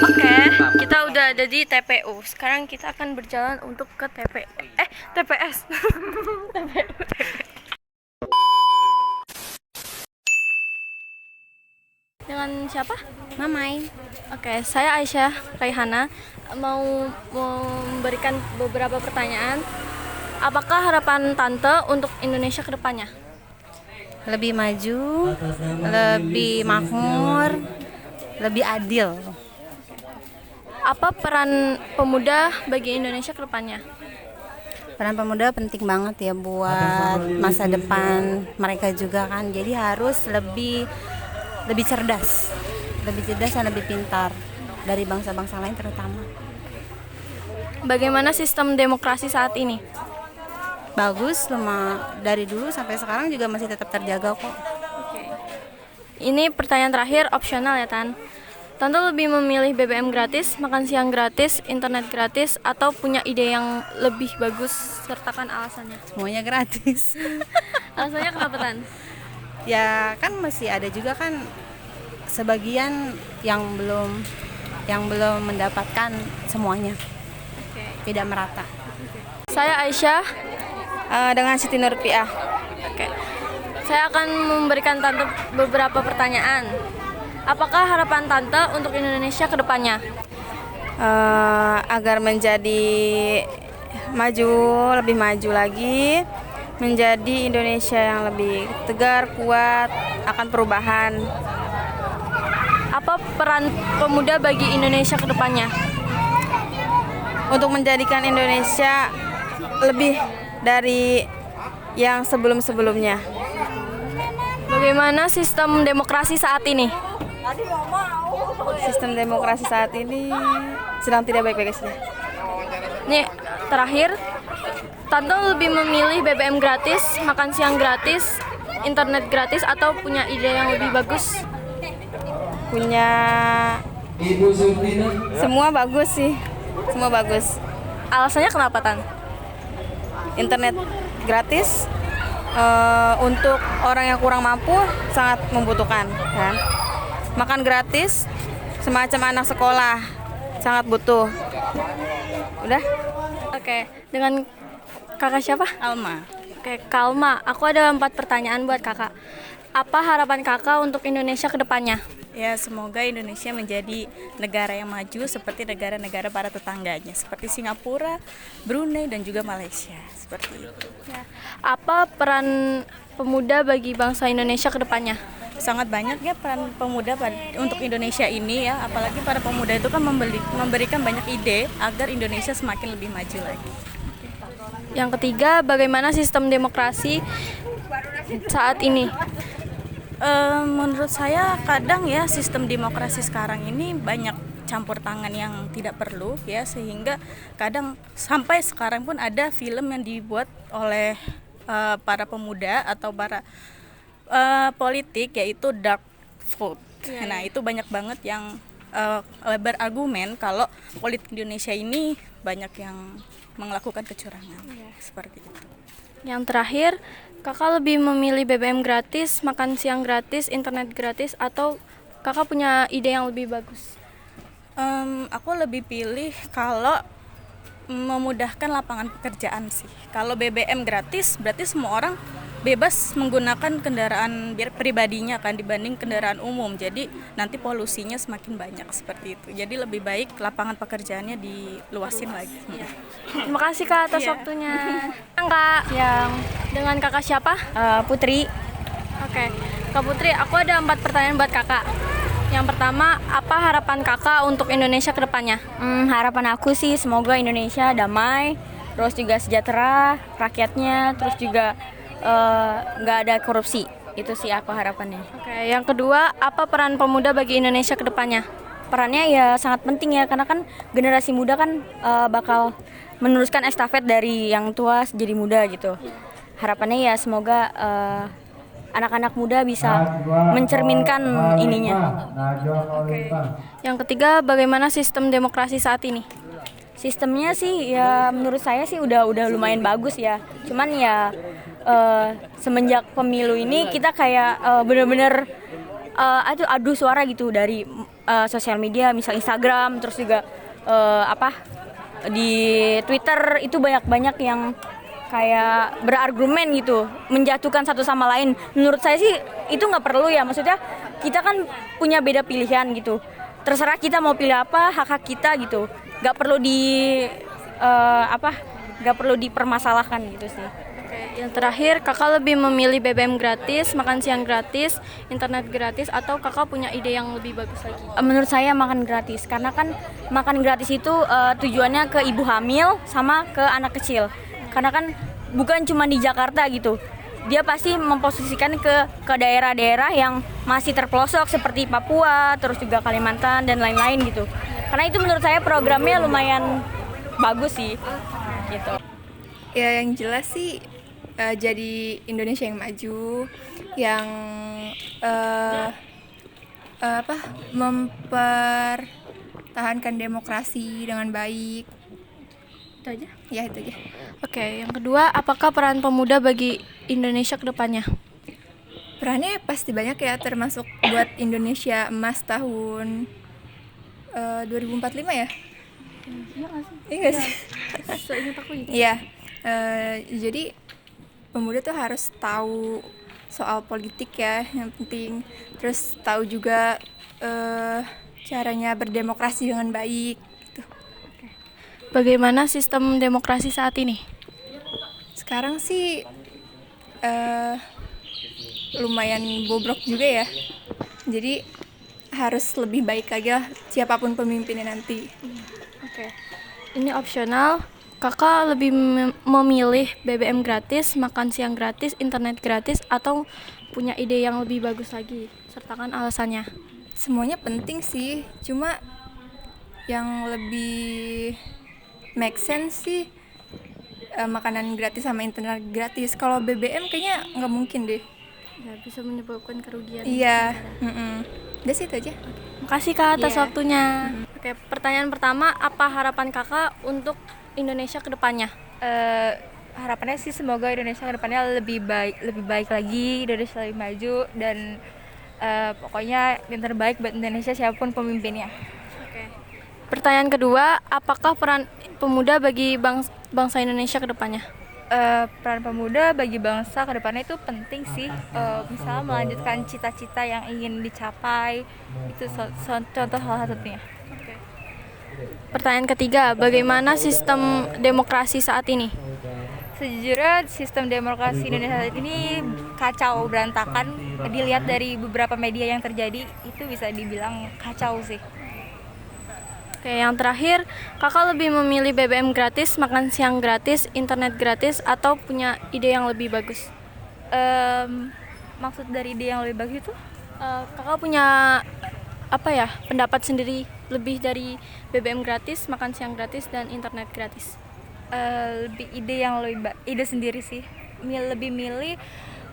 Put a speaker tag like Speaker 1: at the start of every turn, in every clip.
Speaker 1: Oke, kita udah ada di TPU. Sekarang kita akan berjalan untuk ke TPS. TPU. Dengan siapa?
Speaker 2: Mamai.
Speaker 1: Oke, saya Aisyah Raihana mau memberikan beberapa pertanyaan. Apakah harapan Tante untuk Indonesia ke depannya?
Speaker 2: Lebih maju, lebih makmur, lebih adil.
Speaker 1: Apa peran pemuda bagi Indonesia ke depannya?
Speaker 2: Peran pemuda penting banget ya buat masa depan mereka juga kan. Jadi harus lebih cerdas dan lebih pintar dari bangsa-bangsa lain terutama.
Speaker 1: Bagaimana sistem demokrasi saat ini?
Speaker 2: Bagus, dari dulu sampai sekarang juga masih tetap terjaga kok.
Speaker 1: Ini pertanyaan terakhir, opsional ya Tan. Tante lebih memilih BBM gratis, makan siang gratis, internet gratis, atau punya ide yang lebih bagus? Sertakan alasannya.
Speaker 2: Semuanya gratis.
Speaker 1: Alasannya kenapa Tan?
Speaker 2: Ya kan masih ada juga kan sebagian yang belum mendapatkan semuanya. Tidak merata.
Speaker 1: Saya Aisyah.
Speaker 2: Dengan Siti Nurpiah.
Speaker 1: Oke. Saya akan memberikan Tante beberapa pertanyaan. Apakah harapan Tante untuk Indonesia ke depannya?
Speaker 2: Agar menjadi lebih maju lagi, menjadi Indonesia yang lebih tegar, kuat, akan perubahan.
Speaker 1: Apa peran pemuda bagi Indonesia ke depannya?
Speaker 2: Untuk menjadikan Indonesia lebih dari yang sebelum-sebelumnya.
Speaker 1: Bagaimana sistem demokrasi saat ini?
Speaker 2: Sistem demokrasi saat ini sedang tidak baik-baik saja.
Speaker 1: Nih, terakhir, Tante lebih memilih BBM gratis, makan siang gratis, internet gratis, atau punya ide yang lebih bagus?
Speaker 2: Punya semua bagus sih. Semua bagus.
Speaker 1: Alasannya kenapa, Tan?
Speaker 2: Internet gratis untuk orang yang kurang mampu sangat membutuhkan kan. Makan gratis semacam anak sekolah sangat butuh. Udah?
Speaker 1: Oke, dengan kakak siapa?
Speaker 2: Alma.
Speaker 1: Oke, Kalma. Aku ada 4 pertanyaan buat kakak. Apa harapan kakak untuk Indonesia ke depannya?
Speaker 3: Ya, semoga Indonesia menjadi negara yang maju seperti negara-negara para tetangganya, seperti Singapura, Brunei, dan juga Malaysia. Seperti itu.
Speaker 1: Ya. Apa peran pemuda bagi bangsa Indonesia ke depannya?
Speaker 3: Sangat banyak ya peran pemuda untuk Indonesia ini ya, apalagi para pemuda itu kan memberikan banyak ide agar Indonesia semakin lebih maju lagi.
Speaker 1: Yang ketiga, bagaimana sistem demokrasi saat ini?
Speaker 3: Menurut saya kadang ya sistem demokrasi sekarang ini banyak campur tangan yang tidak perlu ya, sehingga kadang sampai sekarang pun ada film yang dibuat oleh para pemuda atau para politik, yaitu dark vote. Nah, itu banyak banget yang berargumen kalau politik Indonesia ini banyak yang melakukan kecurangan. Seperti itu.
Speaker 1: Yang terakhir, kakak lebih memilih BBM gratis, makan siang gratis, internet gratis, atau kakak punya ide yang lebih bagus?
Speaker 3: Aku lebih pilih kalau memudahkan lapangan pekerjaan sih. Kalau BBM gratis berarti semua orang bebas menggunakan kendaraan pribadinya kan dibanding kendaraan umum. Jadi nanti polusinya semakin banyak seperti itu. Jadi lebih baik lapangan pekerjaannya diluasin lagi.
Speaker 1: Terima kasih Kak atas waktunya. Kak, yang dengan kakak siapa?
Speaker 2: Putri.
Speaker 1: Oke, Kak Putri, aku ada 4 pertanyaan buat kakak. Yang pertama, apa harapan kakak untuk Indonesia ke depannya?
Speaker 2: Harapan aku sih semoga Indonesia damai, terus juga sejahtera rakyatnya, terus juga nggak ada korupsi. Itu sih aku harapannya.
Speaker 1: Oke, yang kedua, apa peran pemuda bagi Indonesia ke depannya?
Speaker 2: Perannya ya sangat penting ya, karena kan generasi muda kan bakal meneruskan estafet dari yang tua jadi muda gitu. Harapannya ya semoga anak-anak muda bisa mencerminkan ininya.
Speaker 1: Oke. Yang ketiga, bagaimana sistem demokrasi saat ini?
Speaker 2: Sistemnya sih ya menurut saya sih udah lumayan bagus ya. Cuman ya semenjak pemilu ini kita kayak bener-bener adu suara gitu dari sosial media, misal Instagram, terus juga di Twitter itu banyak yang kayak berargumen gitu, menjatuhkan satu sama lain. Menurut saya sih itu nggak perlu ya, maksudnya kita kan punya beda pilihan gitu. Terserah kita mau pilih apa, hak-hak kita gitu. Nggak perlu nggak perlu dipermasalahkan gitu sih.
Speaker 1: Oke, yang terakhir, kakak lebih memilih BBM gratis, makan siang gratis, internet gratis, atau kakak punya ide yang lebih bagus lagi?
Speaker 2: Menurut saya makan gratis, karena kan makan gratis itu tujuannya ke ibu hamil sama ke anak kecil. Karena kan bukan cuma di Jakarta gitu, dia pasti memposisikan ke daerah-daerah yang masih terpelosok seperti Papua, terus juga Kalimantan dan lain-lain gitu. Karena itu menurut saya programnya lumayan bagus sih gitu.
Speaker 4: Ya yang jelas sih jadi Indonesia yang maju, yang mempertahankan demokrasi dengan baik. Itu aja. Ya itu aja.
Speaker 1: Oke, yang kedua, apakah peran pemuda bagi Indonesia ke depannya?
Speaker 4: Perannya pasti banyak ya, termasuk buat Indonesia emas tahun 2045 ya. Iya nggak sih?
Speaker 1: Seingat aku gitu.
Speaker 4: Iya. Jadi pemuda tuh harus tahu soal politik ya, yang penting. Terus tahu juga caranya berdemokrasi dengan baik gitu.
Speaker 1: Bagaimana sistem demokrasi saat ini?
Speaker 4: Sekarang sih lumayan bobrok juga ya. Jadi harus lebih baik lagi lah siapapun pemimpinnya nanti.
Speaker 1: Oke. Ini opsional. Kakak lebih memilih BBM gratis, makan siang gratis, internet gratis, atau punya ide yang lebih bagus lagi? Sertakan alasannya.
Speaker 4: Semuanya penting sih, cuma yang lebih make sense sih makanan gratis sama internet gratis. Kalau BBM kayaknya nggak mungkin deh.
Speaker 1: Ya, bisa menyebabkan kerugian.
Speaker 4: Iya. Udah sih itu aja.
Speaker 1: Makasih Kak atas
Speaker 4: Iya.
Speaker 1: waktunya. Oke, pertanyaan pertama, apa harapan Kakak untuk Indonesia ke depannya?
Speaker 5: Harapannya sih semoga Indonesia ke depannya lebih baik lagi, Indonesia lebih maju, dan pokoknya yang terbaik buat Indonesia siapapun pemimpinnya.
Speaker 1: Oke. Pertanyaan kedua, apakah peran pemuda bagi bangsa Indonesia ke depannya?
Speaker 5: Peran pemuda bagi bangsa ke depannya itu penting sih, misalnya melanjutkan cita-cita yang ingin dicapai, itu contoh salah satunya.
Speaker 1: Pertanyaan ketiga, bagaimana sistem demokrasi saat ini?
Speaker 5: Sejujurnya sistem demokrasi Indonesia saat ini kacau berantakan. Dilihat dari beberapa media yang terjadi, itu bisa dibilang kacau sih.
Speaker 1: Oke, yang terakhir, kakak lebih memilih BBM gratis, makan siang gratis, internet gratis, atau punya ide yang lebih bagus?
Speaker 5: Maksud dari ide yang lebih bagus itu?
Speaker 1: Kakak punya pendapat sendiri lebih dari BBM gratis, makan siang gratis, dan internet gratis?
Speaker 5: Lebih ide sendiri sih, lebih milih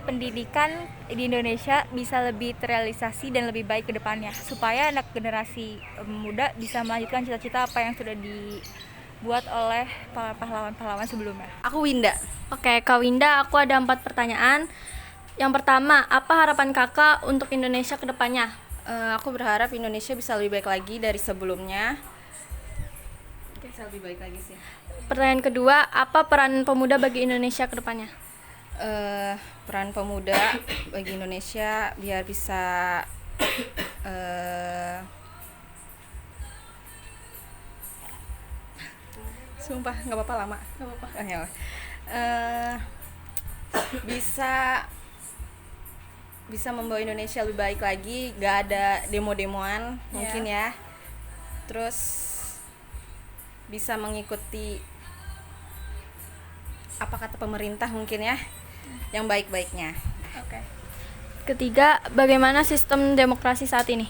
Speaker 5: pendidikan di Indonesia bisa lebih terrealisasi dan lebih baik ke depannya, supaya anak generasi muda bisa melanjutkan cita-cita apa yang sudah dibuat oleh para pahlawan-pahlawan sebelumnya.
Speaker 6: Aku Winda.
Speaker 1: Oke, Kak Winda, aku ada 4 pertanyaan. Yang pertama, apa harapan kakak untuk Indonesia ke depannya?
Speaker 6: Aku berharap Indonesia bisa lebih baik lagi dari sebelumnya. Bisa lebih baik lagi sih.
Speaker 1: Pertanyaan kedua, apa peran pemuda bagi Indonesia ke depannya?
Speaker 6: Peran pemuda bagi Indonesia biar bisa sumpah nggak apa-apa lama.
Speaker 1: Gak apa-apa.
Speaker 6: Bisa membawa Indonesia lebih baik lagi, gak ada demo-demoan mungkin ya. Terus bisa mengikuti apa kata pemerintah mungkin ya, yang baik-baiknya.
Speaker 1: Oke. Ketiga, bagaimana sistem demokrasi saat ini?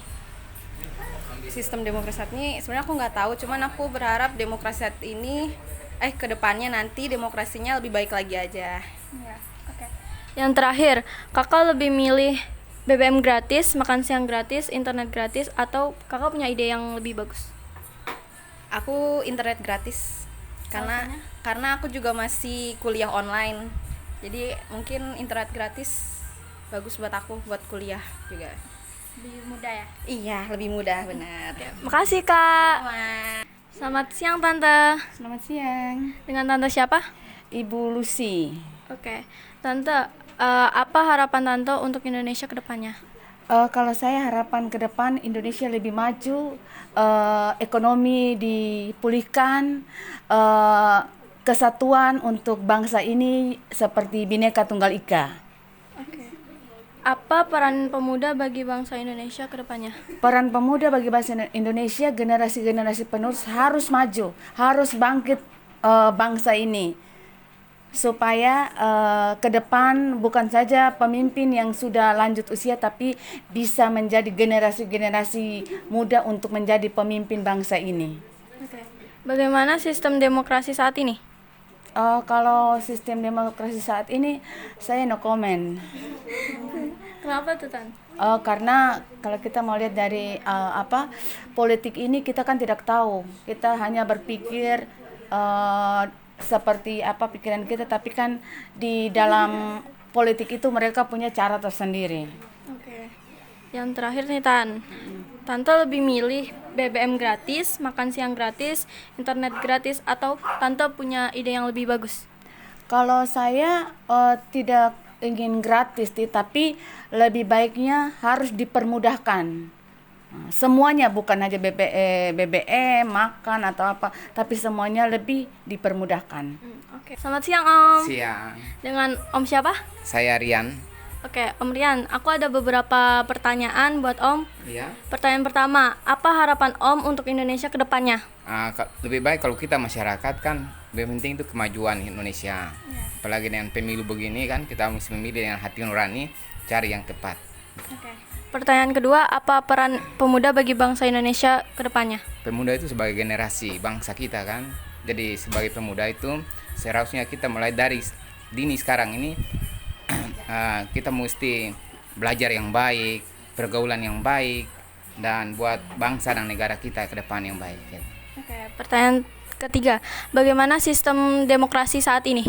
Speaker 6: Sistem demokrasi saat ini sebenarnya aku nggak tahu, cuman aku berharap demokrasi saat ini kedepannya nanti demokrasinya lebih baik lagi aja.
Speaker 1: Yang terakhir, kakak lebih milih BBM gratis, makan siang gratis, internet gratis, atau kakak punya ide yang lebih bagus?
Speaker 6: Aku internet gratis karena aku juga masih kuliah online, jadi mungkin internet gratis bagus buat aku buat kuliah juga.
Speaker 1: Lebih mudah ya.
Speaker 6: Iya, lebih mudah benar.
Speaker 1: Makasih Kak. Selamat siang Tante.
Speaker 7: Selamat siang,
Speaker 1: Dengan Tante siapa?
Speaker 7: Ibu Lucy.
Speaker 1: Oke. Tante, apa harapan Tante untuk Indonesia ke depannya?
Speaker 7: Kalau saya harapan ke depan Indonesia lebih maju, ekonomi dipulihkan, kesatuan untuk bangsa ini seperti Bhinneka Tunggal Ika.
Speaker 1: Apa peran pemuda bagi bangsa Indonesia ke depannya?
Speaker 7: Peran pemuda bagi bangsa Indonesia, generasi-generasi penerus harus maju, harus bangkit bangsa ini. Supaya ke depan bukan saja pemimpin yang sudah lanjut usia, tapi bisa menjadi generasi-generasi muda untuk menjadi pemimpin bangsa ini.
Speaker 1: Bagaimana sistem demokrasi saat ini?
Speaker 7: Kalau sistem demokrasi saat ini, saya no comment.
Speaker 1: Kenapa tuh Tan?
Speaker 7: Karena kalau kita mau lihat dari politik ini, kita kan tidak tahu. Kita hanya berpikir seperti apa pikiran kita, tapi kan di dalam politik itu mereka punya cara tersendiri.
Speaker 1: Oke. Yang terakhir nih Tan. Tante lebih milih BBM gratis, makan siang gratis, internet gratis, atau Tante punya ide yang lebih bagus?
Speaker 7: Kalau saya tidak ingin gratis, tapi lebih baiknya harus dipermudahkan. Semuanya, bukan aja BBM, makan atau apa, tapi semuanya lebih dipermudahkan.
Speaker 1: Oke. Selamat siang Om.
Speaker 8: Siang,
Speaker 1: Dengan Om siapa?
Speaker 8: saya Rian.
Speaker 1: Oke, Om Rian, aku ada beberapa pertanyaan buat Om.
Speaker 8: Iya.
Speaker 1: Pertanyaan pertama, apa harapan Om untuk Indonesia ke depannya?
Speaker 8: Lebih baik kalau kita masyarakat kan, lebih penting itu kemajuan Indonesia. Apalagi dengan pemilu begini kan, kita mesti memilih dengan hati nurani, cari yang tepat.
Speaker 1: Pertanyaan kedua, apa peran pemuda bagi bangsa Indonesia ke depannya?
Speaker 8: Pemuda itu sebagai generasi bangsa kita kan. Jadi sebagai pemuda itu seharusnya kita mulai dari dini sekarang ini kita mesti belajar yang baik, pergaulan yang baik, dan buat bangsa dan negara kita ke depan yang baik.
Speaker 1: Pertanyaan ketiga, bagaimana sistem demokrasi saat ini?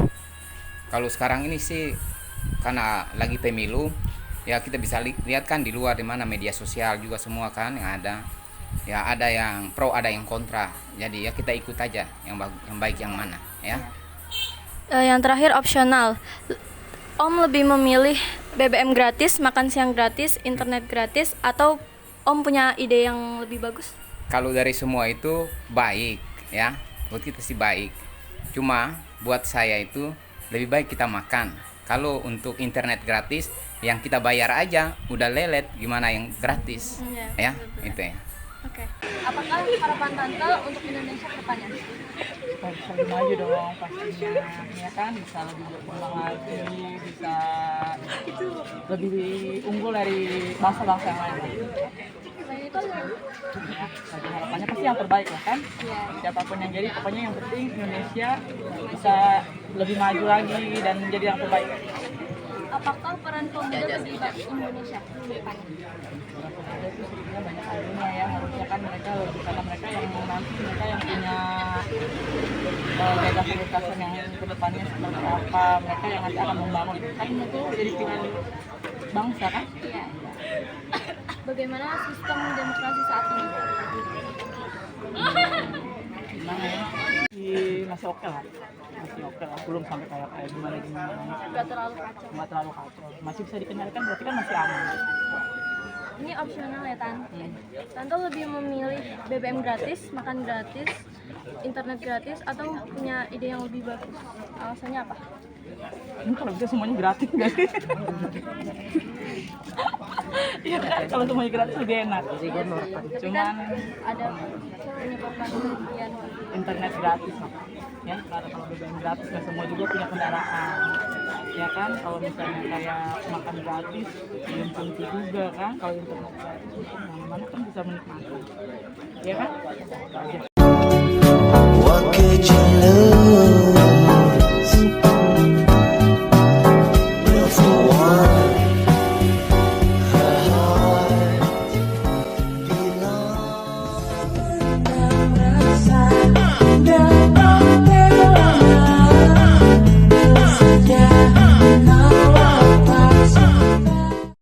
Speaker 8: Kalau sekarang ini sih karena lagi pemilu, ya kita bisa lihat kan di luar, di mana media sosial juga semua kan yang ada. Ya ada yang pro, ada yang kontra. Jadi ya kita ikut aja yang baik yang mana, ya.
Speaker 1: Yang terakhir opsional. Om lebih memilih BBM gratis, makan siang gratis, internet gratis, atau Om punya ide yang lebih bagus?
Speaker 8: Kalau dari semua itu baik, ya. Buat kita sih baik. Cuma buat saya itu lebih baik kita makan. Kalau untuk internet gratis, yang kita bayar aja udah lelet, gimana yang gratis, ya, itu ya.
Speaker 1: Oke. Apakah harapan Tante untuk Indonesia ke depannya?
Speaker 9: Bisa lebih maju dong pastinya, ya kan, bisa lebih berkembang lagi, bisa lebih unggul dari bangsa-bangsa yang lain. Ya, jadi harapannya pasti yang terbaik lah kan, siapapun yang jadi, pokoknya yang penting Indonesia bisa lebih maju lagi dan menjadi yang terbaik.
Speaker 1: Apakah peran pemuda bagi Indonesia ke depannya?
Speaker 9: Ada itu sebenarnya banyak hal ya, harusnya kan mereka lebih, karena mereka yang nanti mereka yang punya gagasan-gagasan yang kedepannya seperti apa, mereka yang nanti akan membangun kan, itu jadi pilihan bangsa kan.
Speaker 1: Iya. Bagaimana sistem demokrasi saat ini?
Speaker 9: Gimana ya? Masih oke lah, belum sampai kayak gimana.
Speaker 1: Nggak terlalu kacau.
Speaker 9: Nggak terlalu kacau, masih bisa dikendalikan, berarti kan masih aman.
Speaker 1: Ini opsional ya Tan. Tante lebih memilih BBM gratis, makan gratis, internet gratis, atau punya ide yang lebih bagus? Alasannya apa?
Speaker 9: Ini kalau bisa semuanya gratis nggak sih? Iya kan, kalau semuanya gratis lebih enak. Cuman
Speaker 1: Ada menyebabkan kerugian.
Speaker 9: internet gratis ya, karena kalau BBM gratis nggak semua juga punya kendaraan, ya kan. Kalau misalnya kayak makan gratis belum tentu juga kan, kalau internet gratis mana-mana kan bisa menikmati, ya kan.
Speaker 10: What could you lose?